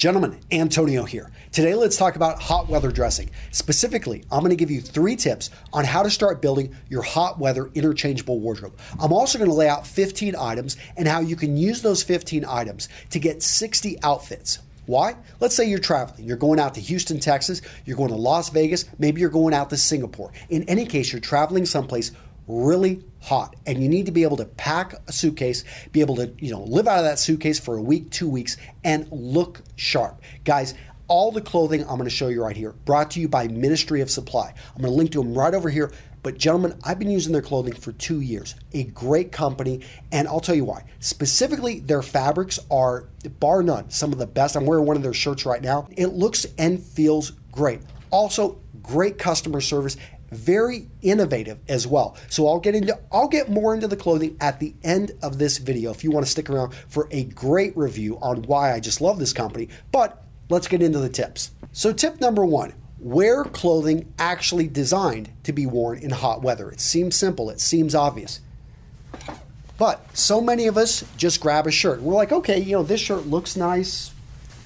Gentlemen, Antonio here. Today, let's talk about hot weather dressing. Specifically, I'm going to give you 3 tips on how to start building your hot weather interchangeable wardrobe. I'm also going to lay out 15 items and how you can use those 15 items to get 60 outfits. Why? Let's say you're traveling. You're going out to Houston, Texas. You're going to Las Vegas. Maybe you're going out to Singapore. In any case, you're traveling someplace really hot and you need to be able to pack a suitcase, be able to, live out of that suitcase for a week, 2 weeks, and look sharp. Guys, all the clothing I'm going to show you right here, brought to you by Ministry of Supply. I'm going to link to them right over here. But gentlemen, I've been using their clothing for 2 years. A great company, and I'll tell you why. Specifically, their fabrics are, bar none, some of the best. I'm wearing one of their shirts right now. It looks and feels great. Also, great customer service. Very innovative as well. So I'll get more into the clothing at the end of this video if you want to stick around for a great review on why I just love this company. But let's get into the tips. So tip number 1, wear clothing actually designed to be worn in hot weather. It seems simple, it seems obvious. But so many of us just grab a shirt. We're like, okay, this shirt looks nice,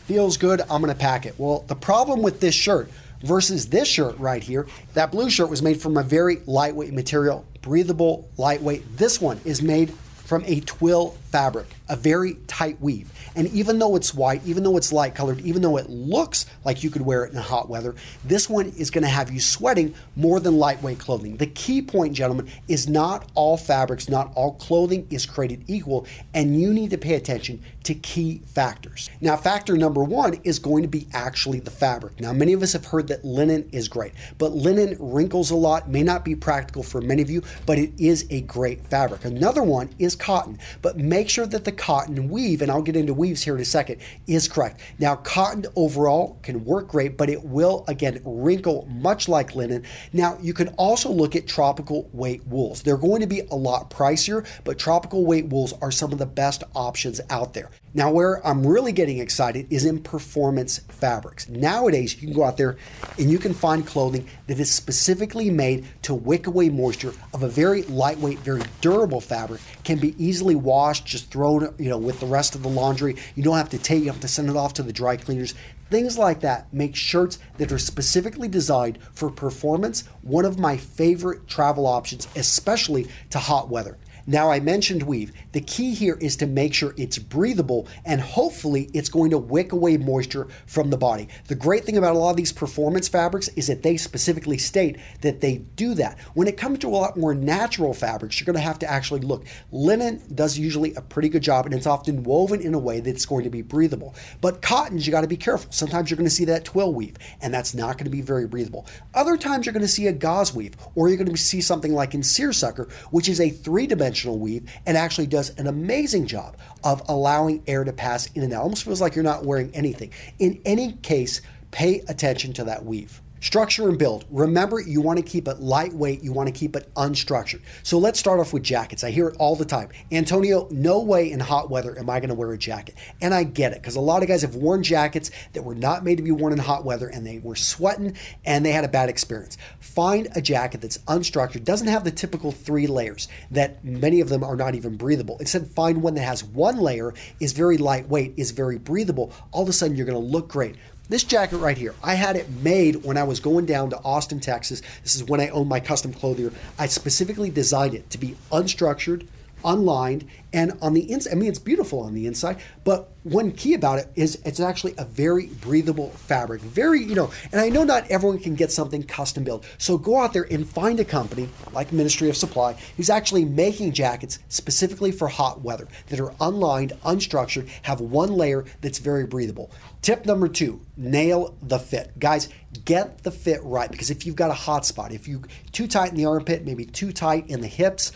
feels good, I'm gonna pack it. Well, the problem with this shirt versus this shirt right here, that blue shirt was made from a very lightweight material, breathable, lightweight. This one is made from a twill fabric, a very tight weave. And even though it's white, even though it's light colored, even though it looks like you could wear it in hot weather, this one is gonna have you sweating more than lightweight clothing. The key point, gentlemen, is not all fabrics, not all clothing is created equal, and you need to pay attention to key factors. Now, factor number 1 is going to be actually the fabric. Now, many of us have heard that linen is great, but linen wrinkles a lot, may not be practical for many of you, but it is a great fabric. Another one is cotton, but make sure that the cotton weave, and I'll get into weaves here in a second, is correct. Now, cotton overall can work great, but it will, again, wrinkle much like linen. Now, you can also look at tropical weight wools. They're going to be a lot pricier, but tropical weight wools are some of the best options out there. Now, where I'm really getting excited is in performance fabrics. Nowadays, you can go out there and you can find clothing that is specifically made to wick away moisture of a very lightweight, very durable fabric, can be easily washed, just thrown, with the rest of the laundry. You don't have to you have to send it off to the dry cleaners. Things like that make shirts that are specifically designed for performance one of my favorite travel options, especially to hot weather. Now, I mentioned weave. The key here is to make sure it's breathable and hopefully it's going to wick away moisture from the body. The great thing about a lot of these performance fabrics is that they specifically state that they do that. When it comes to a lot more natural fabrics, you're going to have to actually look. Linen does usually a pretty good job and it's often woven in a way that's going to be breathable. But cottons, you got to be careful. Sometimes you're going to see that twill weave and that's not going to be very breathable. Other times you're going to see a gauze weave, or you're going to see something like in seersucker, which is a 3-dimensional weave and actually does an amazing job of allowing air to pass in and out. Almost feels like you're not wearing anything. In any case, pay attention to that weave. Structure and build. Remember, you want to keep it lightweight. You want to keep it unstructured. So let's start off with jackets. I hear it all the time. Antonio, no way in hot weather am I going to wear a jacket. And I get it, because a lot of guys have worn jackets that were not made to be worn in hot weather and they were sweating and they had a bad experience. Find a jacket that's unstructured, doesn't have the typical 3 layers that many of them are not even breathable. Instead, find one that has 1 layer, is very lightweight, is very breathable. All of a sudden, you're going to look great. This jacket right here, I had it made when I was going down to Austin, Texas. This is when I owned my custom clothier. I specifically designed it to be unstructured, unlined, and on the inside, I mean, it's beautiful on the inside, but one key about it is it's actually a very breathable fabric. Very, and I know not everyone can get something custom built. So go out there and find a company like Ministry of Supply who's actually making jackets specifically for hot weather that are unlined, unstructured, have 1 layer that's very breathable. Tip number 2, nail the fit. Guys, get the fit right, because if you've got a hot spot, if you too tight in the armpit, maybe too tight in the hips,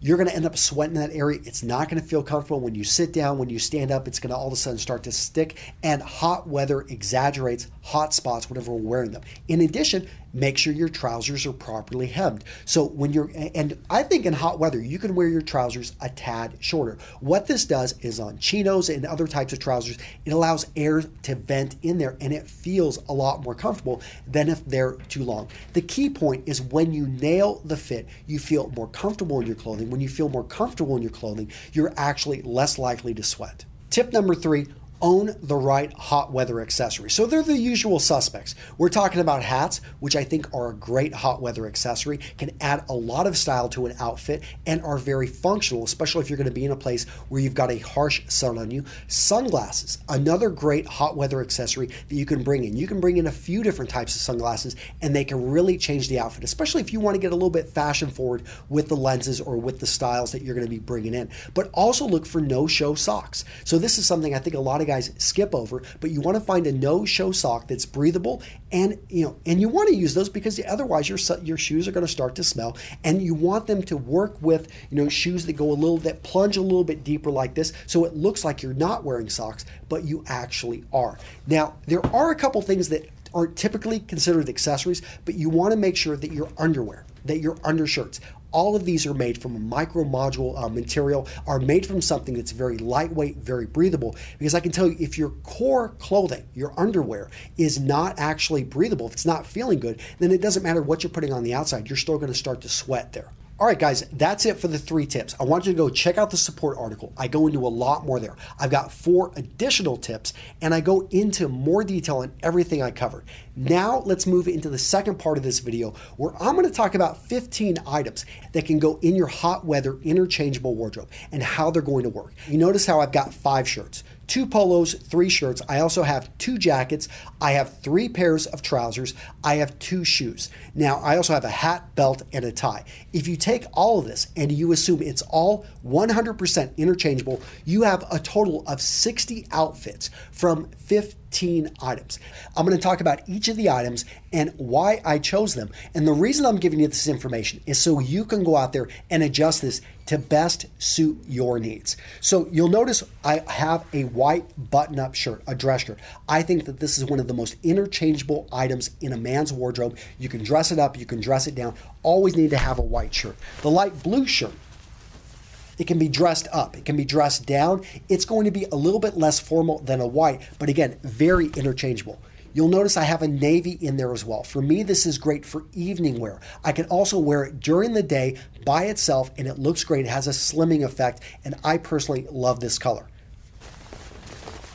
you're going to end up sweating in that area. It's not going to feel comfortable. When you sit down, when you stand up, it's going to all of a sudden start to stick, and hot weather exaggerates hot spots whenever we're wearing them. In addition, make sure your trousers are properly hemmed. So when and I think in hot weather, you can wear your trousers a tad shorter. What this does is on chinos and other types of trousers, it allows air to vent in there and it feels a lot more comfortable than if they're too long. The key point is when you nail the fit, you feel more comfortable in your clothing. When you feel more comfortable in your clothing, you're actually less likely to sweat. Tip number 3, own the right hot weather accessory. So they're the usual suspects. We're talking about hats, which I think are a great hot weather accessory, can add a lot of style to an outfit and are very functional, especially if you're going to be in a place where you've got a harsh sun on you. Sunglasses, another great hot weather accessory that you can bring in. You can bring in a few different types of sunglasses and they can really change the outfit, especially if you want to get a little bit fashion forward with the lenses or with the styles that you're going to be bringing in. But also look for no-show socks. So this is something I think a lot of guys skip over, but you want to find a no-show sock that's breathable, and you want to use those because otherwise your shoes are going to start to smell, and you want them to work with shoes that go that plunge a little bit deeper like this, so it looks like you're not wearing socks, but you actually are. Now, there are a couple things that aren't typically considered accessories, but you want to make sure that your underwear, that your undershirts, all of these are made from a micro module material, are made from something that's very lightweight, very breathable, because I can tell you if your core clothing, your underwear, is not actually breathable, if it's not feeling good, then it doesn't matter what you're putting on the outside, you're still going to start to sweat there. All right, guys, that's it for the 3 tips. I want you to go check out the support article. I go into a lot more there. I've got 4 additional tips, and I go into more detail on everything I covered. Now, let's move into the second part of this video, where I'm going to talk about 15 items that can go in your hot weather interchangeable wardrobe and how they're going to work. You notice how I've got 5 shirts. 2 polos, 3 shirts. I also have 2 jackets. I have 3 pairs of trousers. I have 2 shoes. Now, I also have a hat, belt, and a tie. If you take all of this and you assume it's all 100% interchangeable, you have a total of 60 outfits from 15 items. I'm going to talk about each of the items and why I chose them. And the reason I'm giving you this information is so you can go out there and adjust this to best suit your needs. So you'll notice I have a white button-up shirt, a dress shirt. I think that this is one of the most interchangeable items in a man's wardrobe. You can dress it up, you can dress it down. Always need to have a white shirt. The light blue shirt, it can be dressed up, it can be dressed down. It's going to be a little bit less formal than a white, but again, very interchangeable. You'll notice I have a navy in there as well. For me, this is great for evening wear. I can also wear it during the day by itself, and it looks great. It has a slimming effect, and I personally love this color.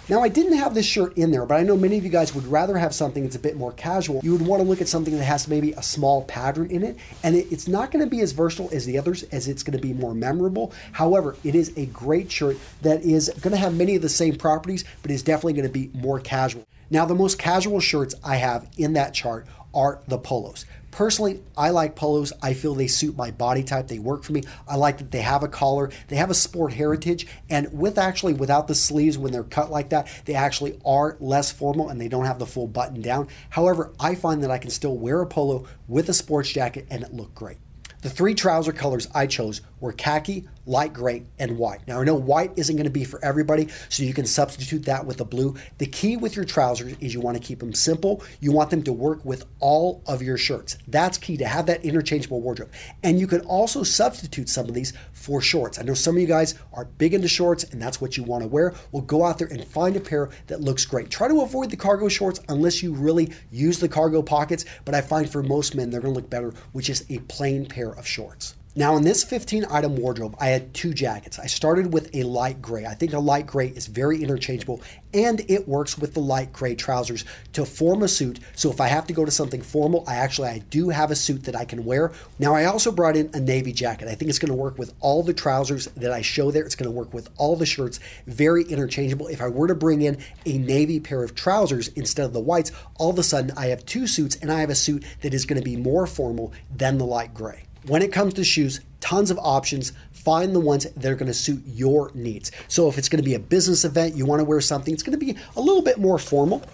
Now, I didn't have this shirt in there, but I know many of you guys would rather have something that's a bit more casual. You would want to look at something that has maybe a small pattern in it, and it's not going to be as versatile as the others, as it's going to be more memorable. However, it is a great shirt that is going to have many of the same properties, but is definitely going to be more casual. Now, the most casual shirts I have in that chart are the polos. Personally, I like polos. I feel they suit my body type. They work for me. I like that they have a collar. They have a sport heritage. And without the sleeves, when they're cut like that, they actually are less formal and they don't have the full button down. However, I find that I can still wear a polo with a sports jacket and it look great. The 3 trouser colors I chose were khaki, light gray, and white. Now, I know white isn't going to be for everybody, so you can substitute that with the blue. The key with your trousers is you want to keep them simple. You want them to work with all of your shirts. That's key, to have that interchangeable wardrobe. And you can also substitute some of these for shorts. I know some of you guys are big into shorts, and that's what you want to wear. Well, go out there and find a pair that looks great. Try to avoid the cargo shorts unless you really use the cargo pockets, but I find for most men, they're going to look better with just a plain pair of shorts. Now, in this 15-item wardrobe, I had 2 jackets. I started with a light gray. I think a light gray is very interchangeable, and it works with the light gray trousers to form a suit. So if I have to go to something formal, I do have a suit that I can wear. Now, I also brought in a navy jacket. I think it's going to work with all the trousers that I show there. It's going to work with all the shirts. Very interchangeable. If I were to bring in a navy pair of trousers instead of the whites, all of a sudden I have 2 suits, and I have a suit that is going to be more formal than the light gray. When it comes to shoes, tons of options. Find the ones that are going to suit your needs. So if it's going to be a business event, you want to wear something, it's going to be a little bit more formal,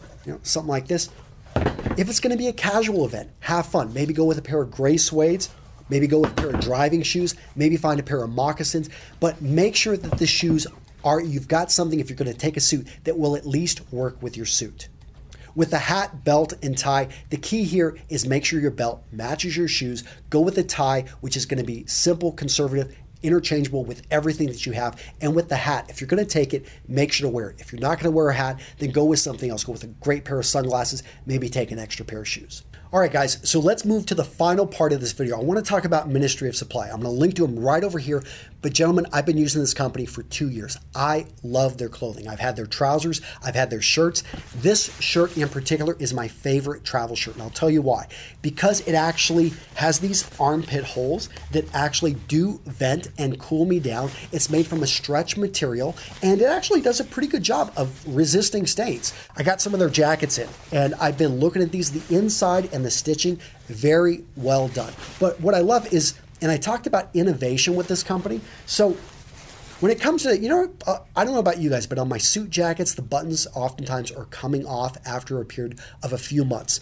something like this. If it's going to be a casual event, have fun. Maybe go with a pair of gray suedes, maybe go with a pair of driving shoes, maybe find a pair of moccasins, but make sure that the shoes you've got something, if you're going to take a suit, that will at least work with your suit. With the hat, belt, and tie, the key here is make sure your belt matches your shoes. Go with a tie, which is going to be simple, conservative, interchangeable with everything that you have. And with the hat, if you're going to take it, make sure to wear it. If you're not going to wear a hat, then go with something else. Go with a great pair of sunglasses, maybe take an extra pair of shoes. All right, guys, so let's move to the final part of this video. I want to talk about Ministry of Supply. I'm going to link to them right over here. But gentlemen, I've been using this company for 2 years. I love their clothing. I've had their trousers, I've had their shirts. This shirt in particular is my favorite travel shirt, and I'll tell you why. Because it actually has these armpit holes that actually do vent and cool me down. It's made from a stretch material, and it actually does a pretty good job of resisting stains. I got some of their jackets in, and I've been looking at these, the inside and the stitching, very well done. But what I love is, and I talked about innovation with this company. So when it comes to, I don't know about you guys, but on my suit jackets, the buttons oftentimes are coming off after a period of a few months.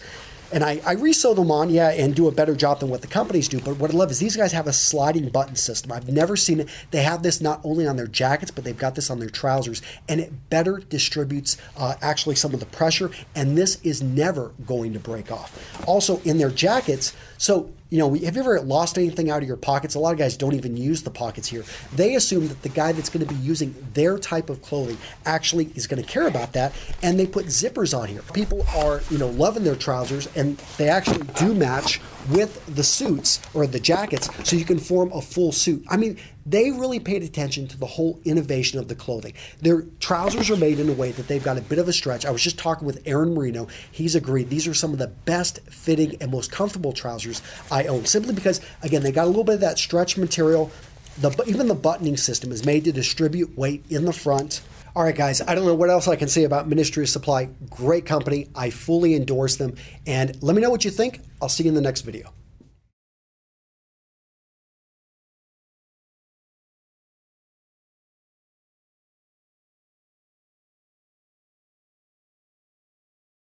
And I resew them on, and do a better job than what the companies do. But what I love is these guys have a sliding button system. I've never seen it. They have this not only on their jackets, but they've got this on their trousers. And it better distributes actually some of the pressure. And this is never going to break off. Also in their jackets, so have you ever lost anything out of your pockets? A lot of guys don't even use the pockets here. They assume that the guy that's going to be using their type of clothing actually is going to care about that, and they put zippers on here. People are, loving their trousers, and they actually do match with the suits or the jackets, so you can form a full suit. I mean, they really paid attention to the whole innovation of the clothing. Their trousers are made in a way that they've got a bit of a stretch. I was just talking with Aaron Marino. He's agreed these are some of the best fitting and most comfortable trousers I own, simply because, again, they got a little bit of that stretch material. Even the buttoning system is made to distribute weight in the front. All right, guys, I don't know what else I can say about Ministry of Supply. Great company. I fully endorse them. And let me know what you think. I'll see you in the next video.